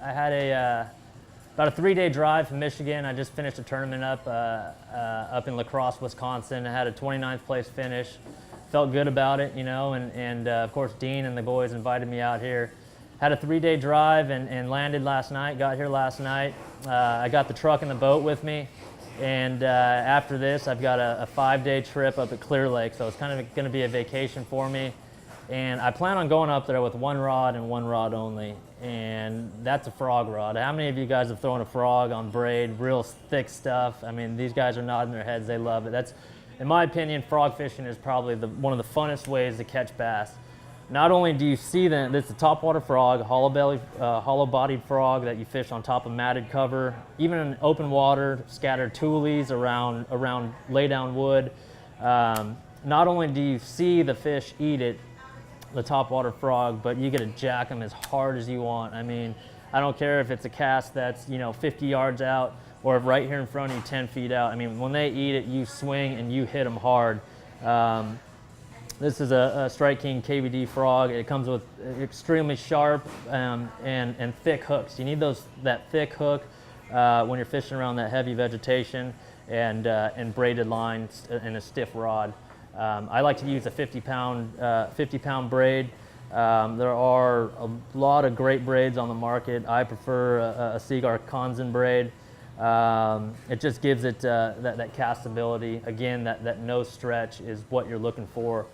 I had about a 3-day drive from Michigan. I just finished a tournament up in La Crosse, Wisconsin. I had a 29th place finish. Felt good about it, you know, and of course Dean and the boys invited me out here. Had a 3-day drive and landed last night, got here last night. I got the truck and the boat with me, and after this I've got a 5-day trip up at Clear Lake, so it's kind of going to be a vacation for me. And I plan on going up there with one rod and one rod only, and that's a frog rod. How many of you guys have thrown a frog on braid, real thick stuff? I mean, these guys are nodding their heads, they love it. That's, in my opinion, frog fishing is probably one of the funnest ways to catch bass. Not only do you see them, it's a topwater frog, hollow-bodied frog that you fish on top of matted cover, even in open water, scattered toolies around lay-down wood. Not only do you see the fish eat it, the topwater frog, but you get to jack them as hard as you want. I mean, I don't care if it's a cast that's, you know, 50 yards out or right here in front of you 10 feet out. I mean, when they eat it, you swing and you hit them hard. This is a Strike King KVD frog. It comes with extremely sharp and thick hooks. You need that thick hook when you're fishing around that heavy vegetation and braided lines and a stiff rod. I like to use a 50-pound braid. There are a lot of great braids on the market. I prefer a Seaguar Konzen braid. It just gives it that castability. Again, that nose stretch is what you're looking for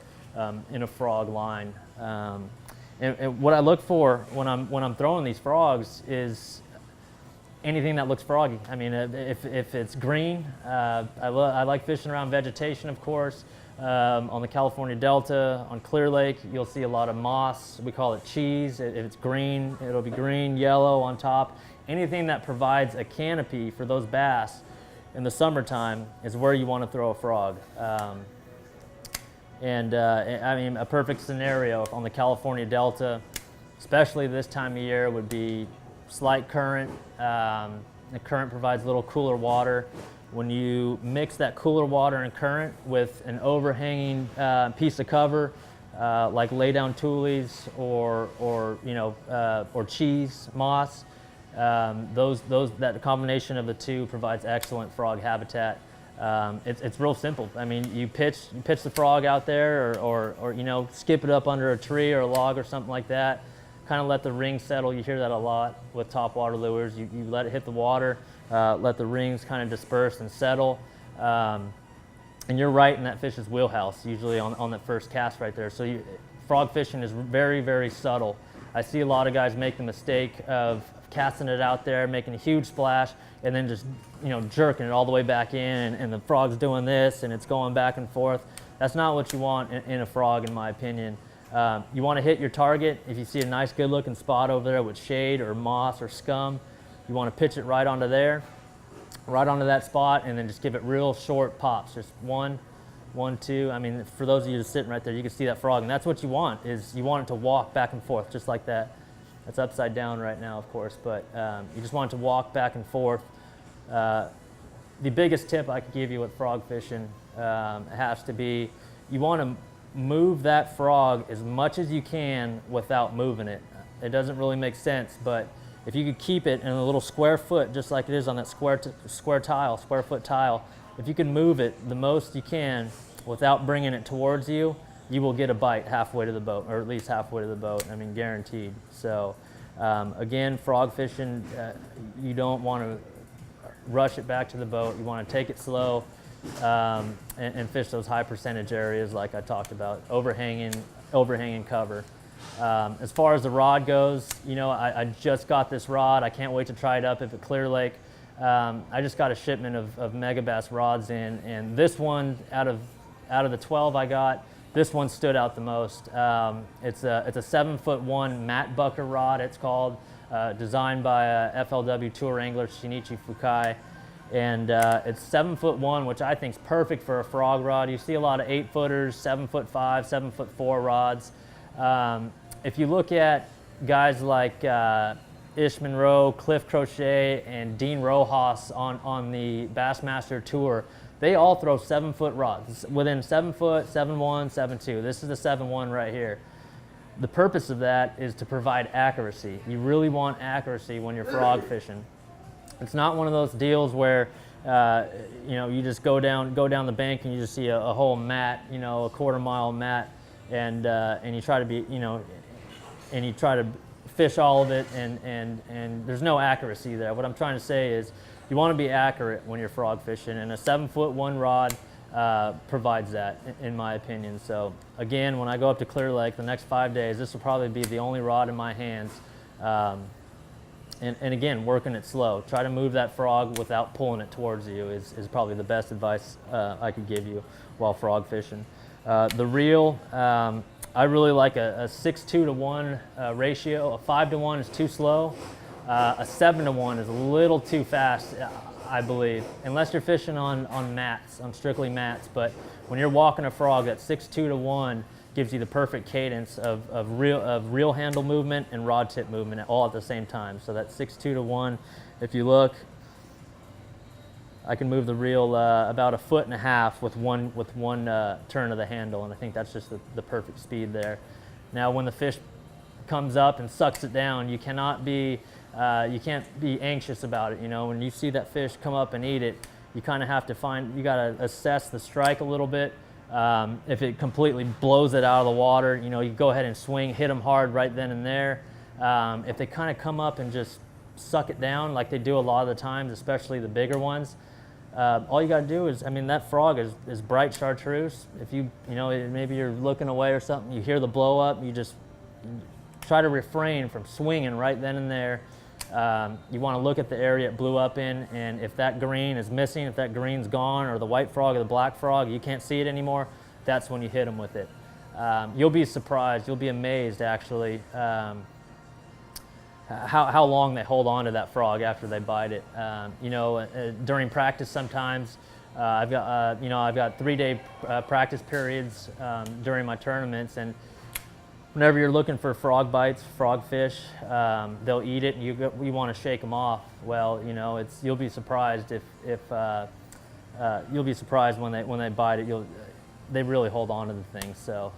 in a frog line. And what I look for when I'm throwing these frogs is anything that looks froggy. I mean, if it's green, I like fishing around vegetation, of course. On the California Delta, on Clear Lake, you'll see a lot of moss. We call it cheese. If it's green, it'll be green, yellow on top. Anything that provides a canopy for those bass in the summertime is where you want to throw a frog. I mean, a perfect scenario on the California Delta, especially this time of year, would be slight current. The current provides a little cooler water. When you mix that cooler water and current with an overhanging piece of cover, like lay-down toolies or cheese, moss, that combination of the two provides excellent frog habitat. It's real simple. I mean, you pitch the frog out there, or you know, skip it up under a tree or a log or something like that. Kind of let the ring settle. You hear that a lot with topwater lures. You let it hit the water. Let the rings kind of disperse and settle, and you're right in that fish's wheelhouse, usually on that first cast right there. So frog fishing is very, very subtle. I see a lot of guys make the mistake of casting it out there, making a huge splash, and then just, you know, jerking it all the way back in, and the frog's doing this, and it's going back and forth. That's not what you want in a frog, in my opinion. You want to hit your target. If you see a nice, good-looking spot over there with shade or moss or scum, you want to pitch it right onto there, right onto that spot, and then just give it real short pops. Just one, two. I mean, for those of you just sitting right there, you can see that frog, and that's what you want, is you want it to walk back and forth, just like that. That's upside down right now, of course, but you just want it to walk back and forth. The biggest tip I could give you with frog fishing has to be, you want to move that frog as much as you can without moving it. It doesn't really make sense, but if you could keep it in a little square foot, just like it is on that square foot tile, if you can move it the most you can without bringing it towards you, you will get a bite halfway to the boat, or at least halfway to the boat. I mean, guaranteed. So again, frog fishing, you don't want to rush it back to the boat. You want to take it slow and fish those high percentage areas like I talked about, overhanging cover. As far as the rod goes, you know, I just got this rod. I can't wait to try it up at Clear Lake. I just got a shipment of Megabass rods in, and this one, out of the 12 I got, this one stood out the most. It's a 7'1" Matt Bucker rod, it's called, designed by FLW tour angler Shinichi Fukai. And it's 7'1", which I think is perfect for a frog rod. You see a lot of 8-footers, 7'5", 7'4" rods. If you look at guys like Ish Monroe, Cliff Crochet, and Dean Rojas on the Bassmaster Tour, they all throw 7-foot rods, within 7 foot, 7'1", 7'2". This is the 7'1" right here. The purpose of that is to provide accuracy. You really want accuracy when you're frog fishing. It's not one of those deals where you just go down the bank and you just see a whole mat, a quarter-mile mat, and you try to be, and you try to fish all of it, and there's no accuracy there. What I'm trying to say is you want to be accurate when you're frog fishing, and a 7'1" rod provides that, in my opinion. So again, when I go up to Clear Lake the next 5 days, this will probably be the only rod in my hands. And again, working it slow. Try to move that frog without pulling it towards you is probably the best advice I could give you while frog fishing. The reel, I really like a 6-2 to 1 ratio. A 5 to 1 is too slow. A 7 to 1 is a little too fast, I believe, unless you're fishing on mats, on strictly mats. But when you're walking a frog, that 6-2 to 1 gives you the perfect cadence of reel handle movement and rod tip movement all at the same time. So that 6-2 to 1, if you look, I can move the reel about 1.5 feet with one turn of the handle, and I think that's just the perfect speed there. Now, when the fish comes up and sucks it down, you can't be anxious about it. When you see that fish come up and eat it, you kind of have to you got to assess the strike a little bit. If it completely blows it out of the water, you go ahead and swing, hit them hard right then and there. If they kind of come up and just suck it down like they do a lot of the times, especially the bigger ones, all you got to do is, that frog is bright chartreuse. If maybe you're looking away or something, you hear the blow up, you just try to refrain from swinging right then and there. You want to look at the area it blew up in, and if that green is missing, if that green's gone, or the white frog or the black frog, you can't see it anymore, that's when you hit them with it. You'll be surprised, you'll be amazed actually, how long they hold on to that frog after they bite it. During practice sometimes, I've got 3-day practice periods during my tournaments, and whenever you're looking for frog bites, frog fish, they'll eat it, and you want to shake them off. Well, you'll be surprised if you'll be surprised when they bite it. They really hold on to the thing. So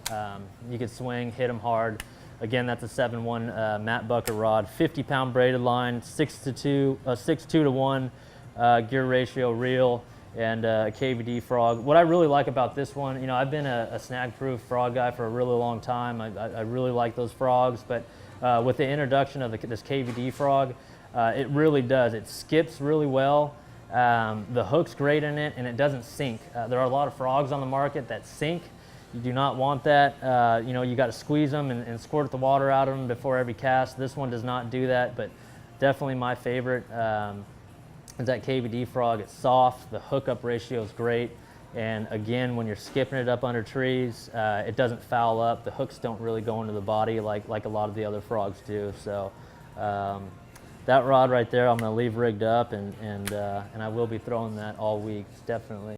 you could swing, hit them hard. Again, that's a 7-1 Matt Bucker rod, 50-pound braided line, 6-2 to 1 gear ratio reel, and a KVD frog. What I really like about this one, I've been a snag-proof frog guy for a really long time. I really like those frogs, but with the introduction of this KVD frog, it really does. It skips really well. The hook's great in it, and it doesn't sink. There are a lot of frogs on the market that sink. You do not want that. You got to squeeze them and squirt the water out of them before every cast. This one does not do that, but definitely my favorite. Is that KVD frog. It's soft, the hookup ratio is great, and again, when you're skipping it up under trees, it doesn't foul up. The hooks don't really go into the body like a lot of the other frogs do. So that rod right there, I'm going to leave rigged up, and I will be throwing that all week, definitely.